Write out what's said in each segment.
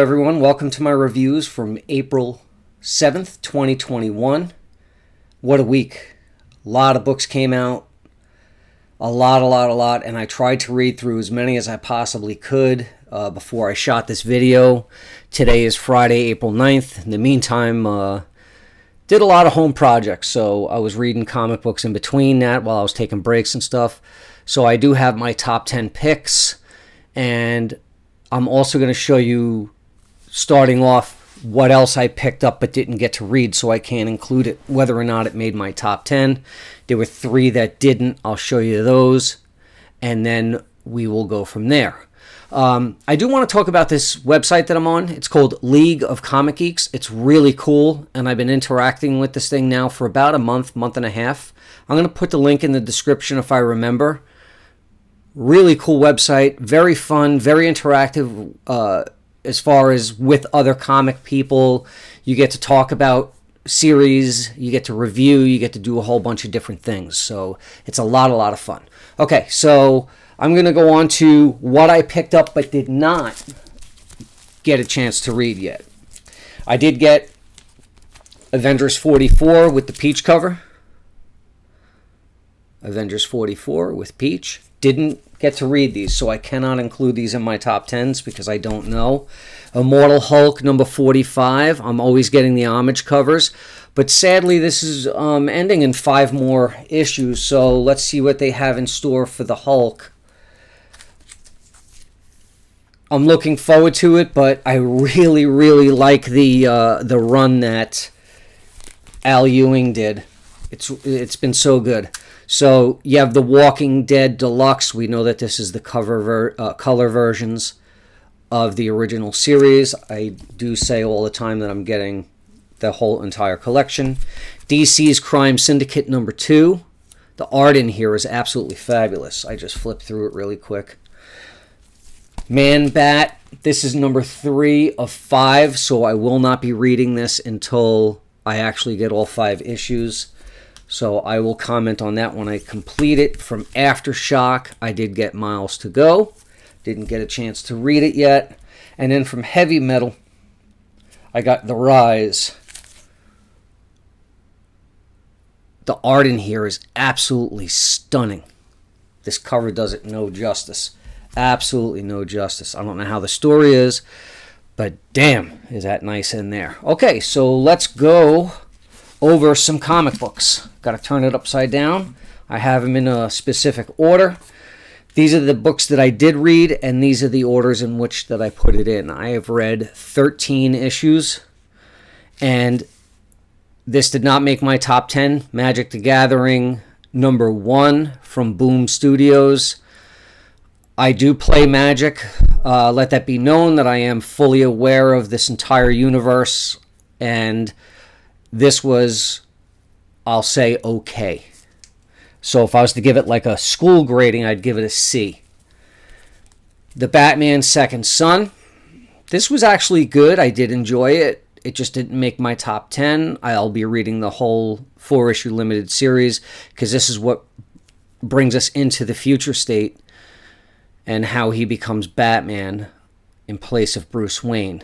Everyone, welcome to my reviews from April 7th, 2021. What a week. A lot of books came out. A lot, and I tried to read through as many as I possibly could before I shot this video. Today is Friday, April 9th. In the meantime, did a lot of home projects, so I was reading comic books in between that while I was taking breaks and stuff. So I do have my top 10 picks, and I'm also going to show you, starting off, what else I picked up but didn't get to read, so I can't include it, whether or not it made my top 10. There were 3 that didn't. I'll show you those, and then we will go from there. I do want to talk about this website that I'm on. It's called League of Comic Geeks. It's really cool, and I've been interacting with this thing now for about a month and a half. I'm going to put the link in the description if I remember. Really cool website, very fun, very interactive, as far as with other comic people. You get to talk about series, you get to review, you get to do a whole bunch of different things. So it's a lot of fun. Okay, so I'm going to go on to what I picked up but did not get a chance to read yet. I did get Avengers 44 with the Peach cover. Avengers 44 with Peach. Didn't get to read these, so I cannot include these in my top 10s because I don't know. Immortal Hulk number 45. I'm always getting the homage covers, but sadly this is ending in 5 more issues, so let's see what they have in store for the Hulk. I'm looking forward to it, but I really like the run that Al Ewing did. It's been so good. So you have the Walking Dead Deluxe. We know that this is the color versions of the original series. I do say all the time that I'm getting the whole entire collection. DC's Crime Syndicate number 2. The art in here is absolutely fabulous. I just flipped through it really quick. Man-Bat. This is number 3 of 5, so I will not be reading this until I actually get all 5 issues. So I will comment on that when I complete it. From Aftershock, I did get Miles to Go. Didn't get a chance to read it yet. And then from Heavy Metal, I got The Rise. The art in here is absolutely stunning. This cover does it no justice. Absolutely no justice. I don't know how the story is, but damn, is that nice in there. Okay, so let's go over some comic books. Got to turn it upside down. I have them in a specific order. These are the books that I did read, and these are the orders in which that I put it in. I have read 13 issues, and this did not make my top 10. Magic the Gathering number 1 from Boom Studios. I do play Magic. Let that be known that I am fully aware of this entire universe, and this was, I'll say, okay. So if I was to give it like a school grading, I'd give it a C. The Batman Second Son. This was actually good. I did enjoy it. It just didn't make my top 10. I'll be reading the whole 4-issue limited series because this is what brings us into the future state and how he becomes Batman in place of Bruce Wayne.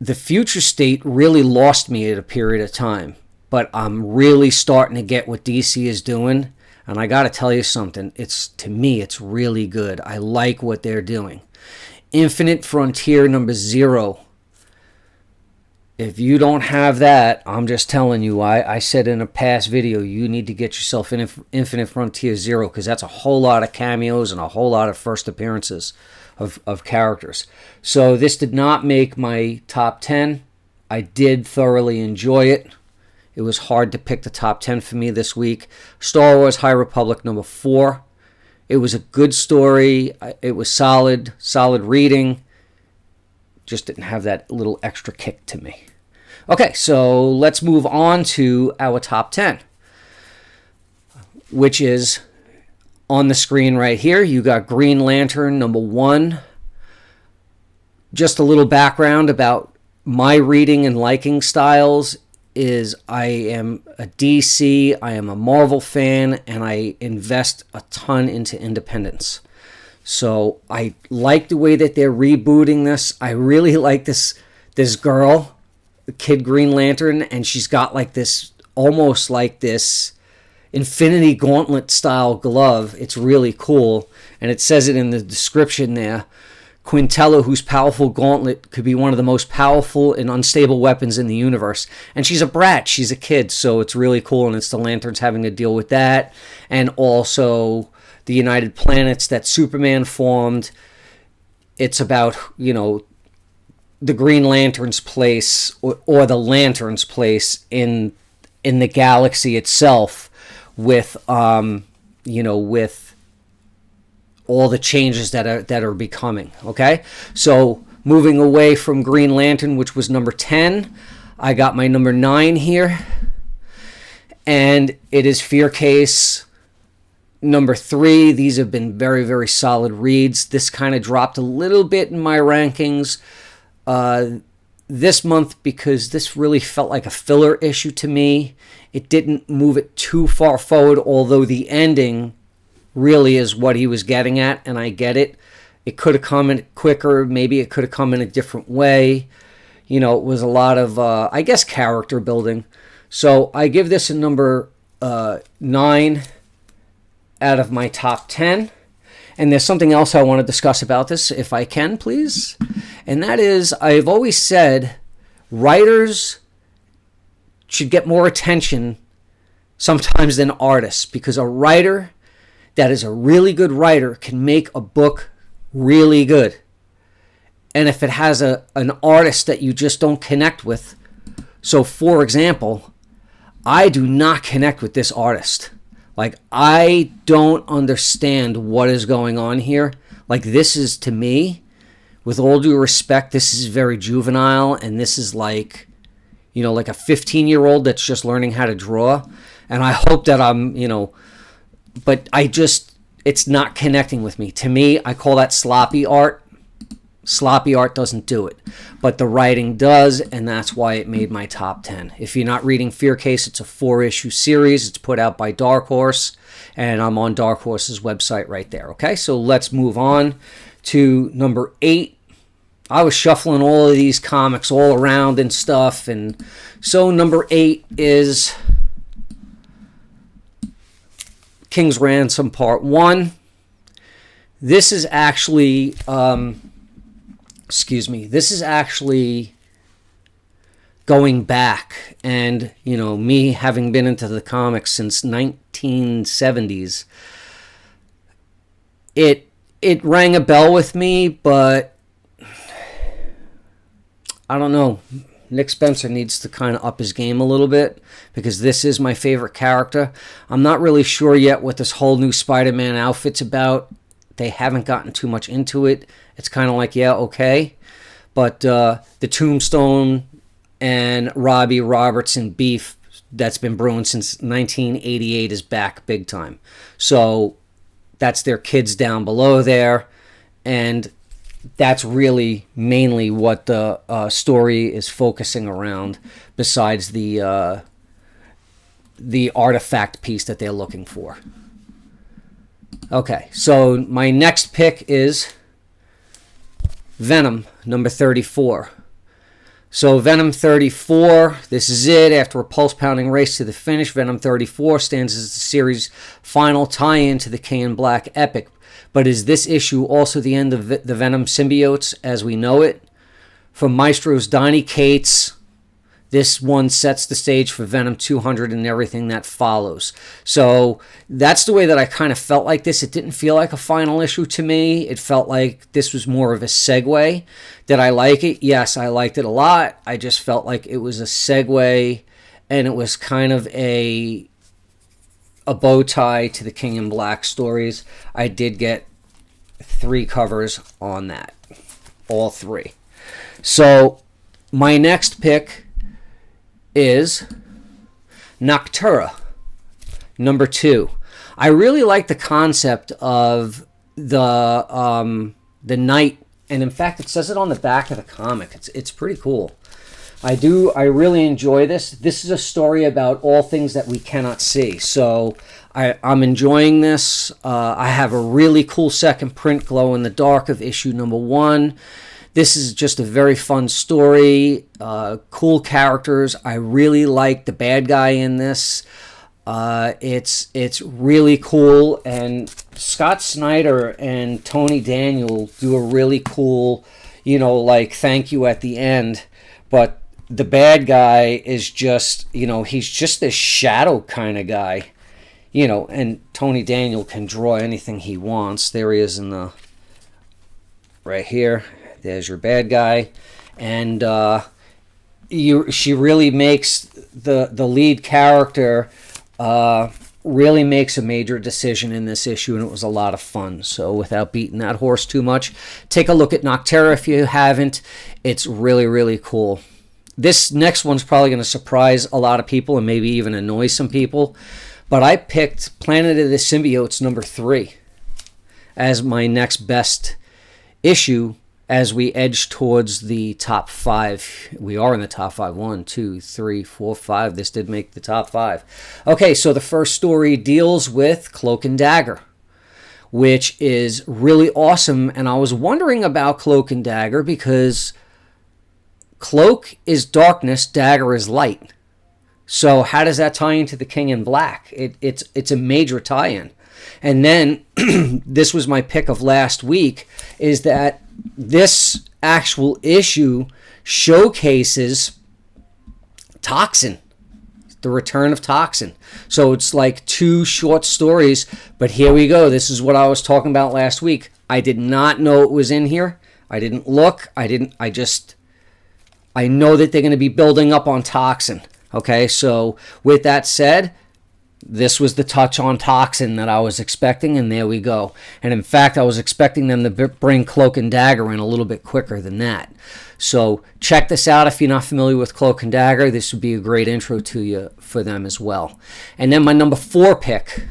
The future state really lost me at a period of time, but I'm really starting to get what DC is doing, and I got to tell you something. To me, it's really good. I like what they're doing. Infinite Frontier number 0. If you don't have that, I'm just telling you, I said in a past video, you need to get yourself Infinite Frontier 0, because that's a whole lot of cameos and a whole lot of first appearances of characters. So this did not make my top 10. I did thoroughly enjoy it. It was hard to pick the top 10 for me this week. Star Wars High Republic number 4. It was a good story. It was solid reading. Just didn't have that little extra kick to me. Okay, so let's move on to our top 10, which is on the screen right here. You got Green Lantern number 1. Just a little background about my reading and liking styles is I am a DC, I am a Marvel fan, and I invest a ton into independence. So I like the way that they're rebooting this. I really like this girl, Kid Green Lantern, and she's got like this, almost like this Infinity Gauntlet style glove. It's really cool, and it says it in the description there. Quintello, whose powerful gauntlet could be one of the most powerful and unstable weapons in the universe. And she's a brat. She's a kid, so it's really cool, and it's the Lanterns having to deal with that. And also the United Planets that Superman formed. It's about, you know, the Green Lantern's place, or the Lantern's place in the galaxy itself, with with all the changes that are becoming. Okay, so moving away from Green Lantern, which was number 10, I got my number 9 here, and it is Fear Case number 3. These have been very, very solid reads. This kind of dropped a little bit in my rankings this month because this really felt like a filler issue to me. It didn't move it too far forward, although the ending really is what he was getting at, and I get it. It could have come in quicker. Maybe it could have come in a different way. You know, it was a lot of, I guess, character building. So I give this a number 9 out of my top 10. And there's something else I want to discuss about this, if I can, please. And that is, I've always said writers should get more attention sometimes than artists, because a writer that is a really good writer can make a book really good. And if it has an artist that you just don't connect with, so for example, I do not connect with this artist. Like, I don't understand what is going on here. Like, this is, to me, with all due respect, this is very juvenile, and this is like, you know, like a 15-year-old that's just learning how to draw. And I hope that I'm, you know, but it's not connecting with me. To me, I call that sloppy art. Sloppy art doesn't do it, but the writing does, and that's why it made my top 10. If you're not reading Fear Case, it's a 4-issue series. It's put out by Dark Horse, and I'm on Dark Horse's website right there. Okay, so let's move on to number 8. I was shuffling all of these comics all around and stuff, and so number 8 is King's Ransom Part 1. This is actually, this is actually going back, and, you know, me having been into the comics since 1970s, it rang a bell with me, but I don't know. Nick Spencer needs to kind of up his game a little bit, because this is my favorite character. I'm not really sure yet what this whole new Spider-Man outfit's about. They haven't gotten too much into it. It's kind of like, yeah, okay. But the Tombstone and Robbie Robertson beef that's been brewing since 1988 is back big time. So that's their kids down below there. And that's really mainly what the story is focusing around, besides the artifact piece that they're looking for. Okay, so my next pick is Venom, number 34. So Venom 34, this is it. After a pulse-pounding race to the finish, Venom 34 stands as the series' final tie-in to the King in Black epic. But is this issue also the end of the Venom symbiotes as we know it? From Maestro's Donny Cates, this one sets the stage for Venom 200 and everything that follows. So that's the way that I kind of felt like this. It didn't feel like a final issue to me. It felt like this was more of a segue. Did I like it? Yes, I liked it a lot. I just felt like it was a segue, and it was kind of a bow tie to the King in Black stories. I did get 3 covers on that. All 3. So my next pick is Noctura, number 2. I really like the concept of the night, and in fact it says it on the back of the comic. It's pretty cool. I really enjoy this. This is a story about all things that we cannot see. So I'm enjoying this. I have a really cool second print, Glow in the Dark, of issue number 1. This is just a very fun story. Cool characters. I really like the bad guy in this. It's really cool, and Scott Snyder and Tony Daniel do a really cool, like thank you at the end. But the bad guy is just, he's just this shadow kind of guy, and Tony Daniel can draw anything he wants. There he is right here. There's your bad guy, and she really makes the lead character. Really makes a major decision in this issue, and it was a lot of fun. So without beating that horse too much, take a look at Nocterra if you haven't. It's really, really cool. This next one's probably going to surprise a lot of people and maybe even annoy some people, but I picked Planet of the Symbiotes number 3 as my next best issue as we edge towards the top 5. We are in the top 5. 1, 2, 3, 4, 5. This did make the top 5. Okay, so the first story deals with Cloak and Dagger, which is really awesome. And I was wondering about Cloak and Dagger because Cloak is darkness, Dagger is light. So how does that tie into the King in Black? It's a major tie-in. And then this was my pick of last week, is that this actual issue showcases Toxin, the return of Toxin. So it's like 2 short stories, but here we go. This is what I was talking about last week. I did not know it was in here. I didn't look. I know that they're going to be building up on Toxin. Okay, so with that said, this was the touch on Toxin that I was expecting, and there we go. And in fact, I was expecting them to bring Cloak and Dagger in a little bit quicker than that. So check this out if you're not familiar with Cloak and Dagger. This would be a great intro to you for them as well. And then my number 4 pick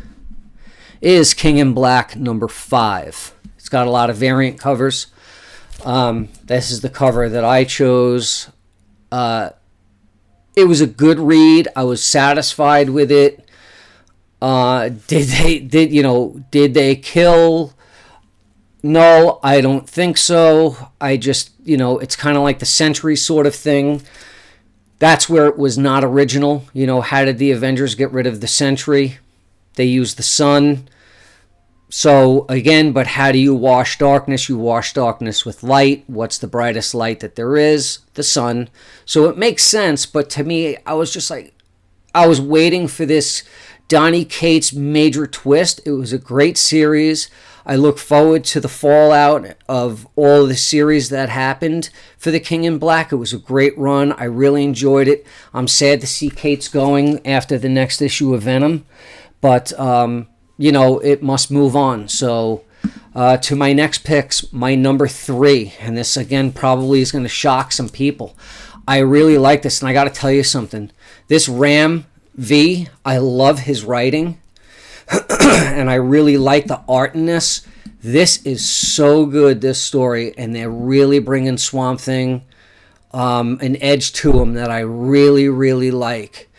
is King in Black number 5. It's got a lot of variant covers. This is the cover that I chose. It was a good read. I was satisfied with it. Did they kill? No, I don't think so. I just, it's kind of like the Sentry sort of thing. That's where it was not original. How did the Avengers get rid of the Sentry? They used the sun. So again, but how do you wash darkness? You wash darkness with light. What's the brightest light that there is? The sun. So it makes sense, but to me, I was just like, I was waiting for this Donny Cates major twist. It was a great series. I look forward to the fallout of all the series that happened for the King in Black. It was a great run. I really enjoyed it. I'm sad to see Cates going after the next issue of Venom, but it must move on. So to my next picks, my number 3, and this again probably is going to shock some people. I really like this, and I got to tell you something. This Ram V, I love his writing, and I really like the art in this. This is so good, this story, and they're really bringing Swamp Thing an edge to him that I really, really like.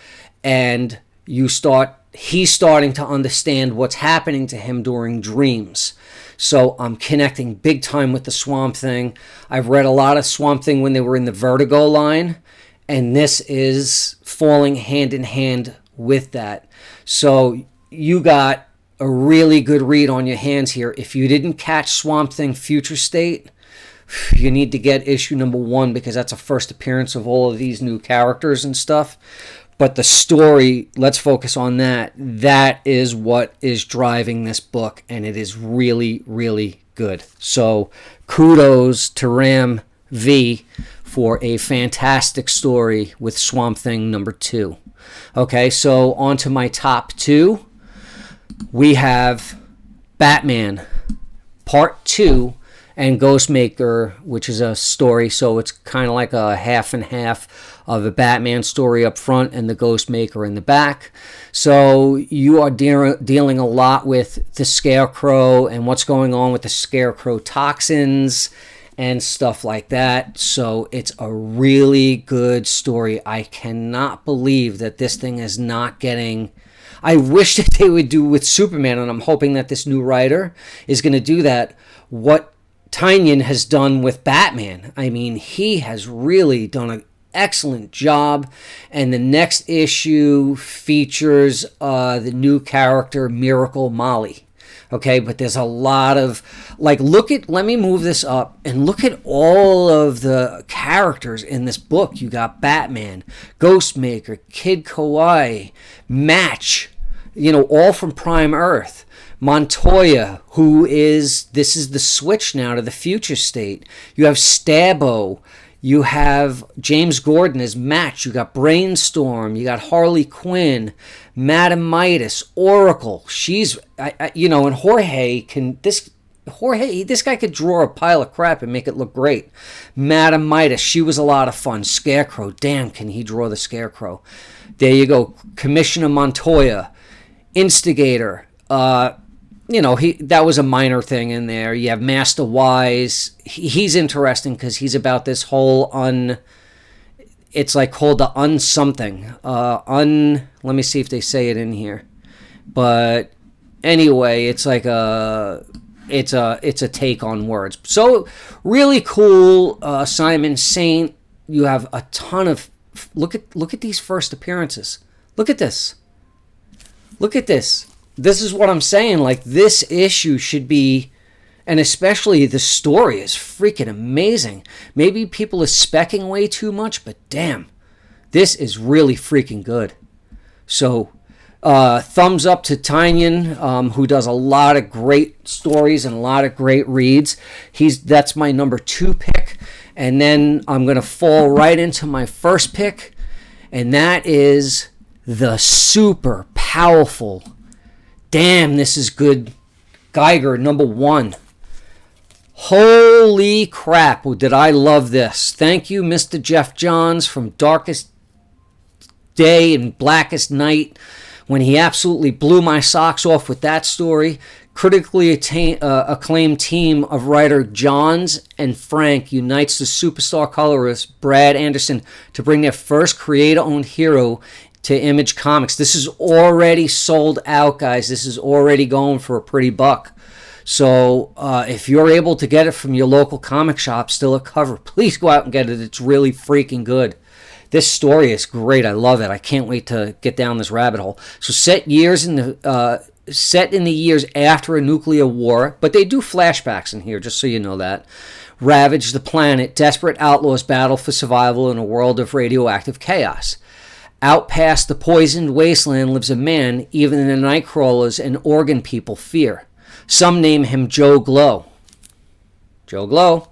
And he's starting to understand what's happening to him during dreams. So I'm connecting big time with the Swamp Thing. I've read a lot of Swamp Thing when they were in the Vertigo line, and this is falling hand in hand with that. So you got a really good read on your hands here. If you didn't catch Swamp Thing Future State, you need to get issue number 1 because that's a first appearance of all of these new characters and stuff. But the story, let's focus on that. That is what is driving this book, and it is really, really good. So kudos to Ram V for a fantastic story with Swamp Thing number 2. Okay, so on to my top 2. We have Batman Part 2 and Ghostmaker, which is a story, so it's kind of like a half and half of a Batman story up front and the Ghostmaker in the back. So you are dealing a lot with the Scarecrow and what's going on with the Scarecrow toxins and stuff like that. So it's a really good story. I cannot believe that this thing is not getting... I wish that they would do with Superman, and I'm hoping that this new writer is going to do that, what Tynion has done with Batman. I mean, he has really done an excellent job, and the next issue features the new character, Miracle Molly. Okay, but there's a lot of, like, let me move this up and look at all of the characters in this book. You got Batman, Ghostmaker, Kid Kawaii, Match, all from Prime Earth. Montoya, this is the switch now to the future state. You have Stabbo. You have James Gordon as Match. You got Brainstorm. You got Harley Quinn, Madame Midas, Oracle. She's, and Jorge this guy could draw a pile of crap and make it look great. Madame Midas, she was a lot of fun. Scarecrow, damn, can he draw the Scarecrow? There you go. Commissioner Montoya, Instigator. That was a minor thing in there. You have Master Wise. He's interesting because he's about this whole it's like called the unsomething. Let me see if they say it in here. But anyway, it's like it's a take on words. So really cool. Simon Saint. You have a ton of look at these first appearances. Look at this. Look at this. This is what I'm saying. Like, this issue should be, and especially the story is freaking amazing. Maybe people are specking way too much, but damn, this is really freaking good. So, thumbs up to Tynion, who does a lot of great stories and a lot of great reads. That's my number 2 pick. And then I'm going to fall right into my first pick, and that is the super powerful, damn, this is good, Geiger, number 1. Holy crap, did I love this. Thank you, Mr. Jeff Johns, from Darkest Day and Blackest Night, when he absolutely blew my socks off with that story. Critically acclaimed team of writer Johns and Frank unites the superstar colorist Brad Anderson to bring their first creator-owned hero to Image Comics. This is already sold out, guys. This is already going for a pretty buck. So if you're able to get it from your local comic shop, still a cover, please go out and get it. It's really freaking good. This story is great. I love it. I can't wait to get down this rabbit hole. So set in the years after a nuclear war, but they do flashbacks in here, just so you know that. Ravage the planet. Desperate outlaws battle for survival in a world of radioactive chaos. Out past the poisoned wasteland lives a man even the Nightcrawlers and Organ people fear. Some name him Joe Glow. Joe Glow.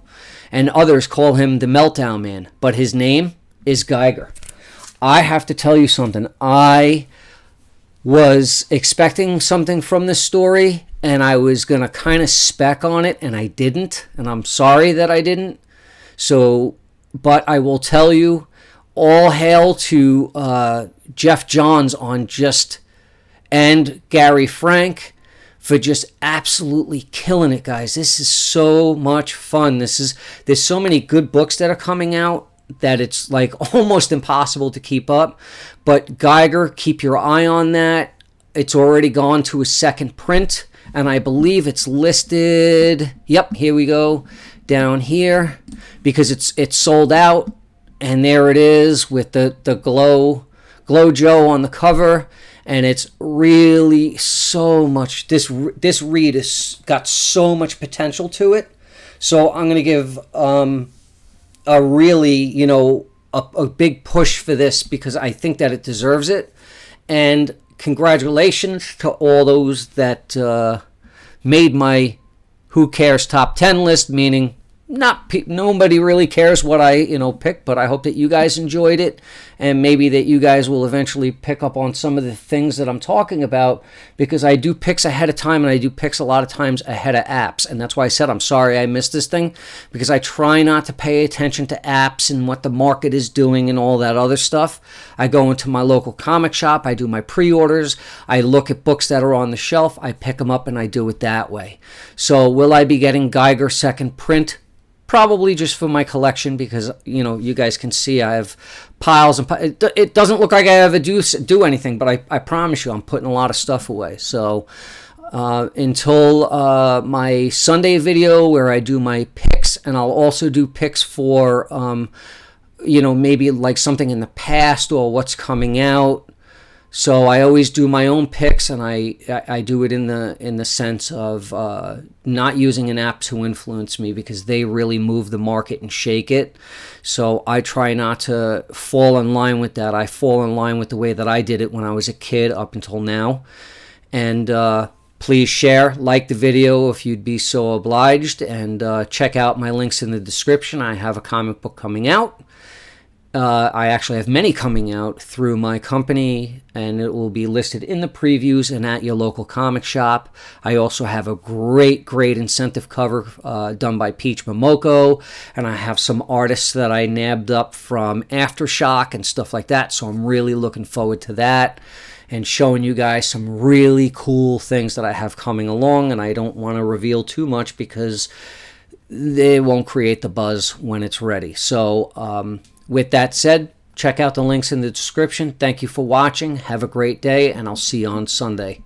And others call him the Meltdown Man. But his name is Geiger. I have to tell you something. I was expecting something from this story, and I was going to kind of spec on it, and I didn't. And I'm sorry that I didn't. But I will tell you, all hail to Jeff Johns and Gary Frank for just absolutely killing it, guys. This is so much fun. There's so many good books that are coming out that it's like almost impossible to keep up. But Geiger, keep your eye on that. It's already gone to a second print, and I believe it's listed. Yep, here we go, down here, because it's sold out. And there it is with the Glow Joe on the cover, and it's really so much. This read has got so much potential to it. So I'm going to give a really a big push for this because I think that it deserves it. And congratulations to all those that made my Who Cares Top 10 list, meaning nobody really cares what I pick, but I hope that you guys enjoyed it, and maybe that you guys will eventually pick up on some of the things that I'm talking about, because I do picks ahead of time, and I do picks a lot of times ahead of apps, and that's why I said I'm sorry I missed this thing, because I try not to pay attention to apps and what the market is doing and all that other stuff. I go into my local comic shop, I do my pre-orders, I look at books that are on the shelf, I pick them up, and I do it that way. So will I be getting Geiger second print? probably just for my collection, because you guys can see I have piles and it doesn't look like I ever do anything, but I promise you I'm putting a lot of stuff away. So until my Sunday video where I do my picks, and I'll also do picks for maybe like something in the past or what's coming out. So I always do my own picks, and I do it in the sense of not using an app to influence me, because they really move the market and shake it. So I try not to fall in line with that. I fall in line with the way that I did it when I was a kid up until now. And please share, like the video if you'd be so obliged, and check out my links in the description. I have a comic book coming out. I actually have many coming out through my company, and it will be listed in the previews and at your local comic shop. I also have a great incentive cover done by Peach Momoko, and I have some artists that I nabbed up from Aftershock and stuff like that, so I'm really looking forward to that and showing you guys some really cool things that I have coming along. And I don't want to reveal too much because they won't create the buzz when it's ready. So with that said, check out the links in the description. Thank you for watching. Have a great day, and I'll see you on Sunday.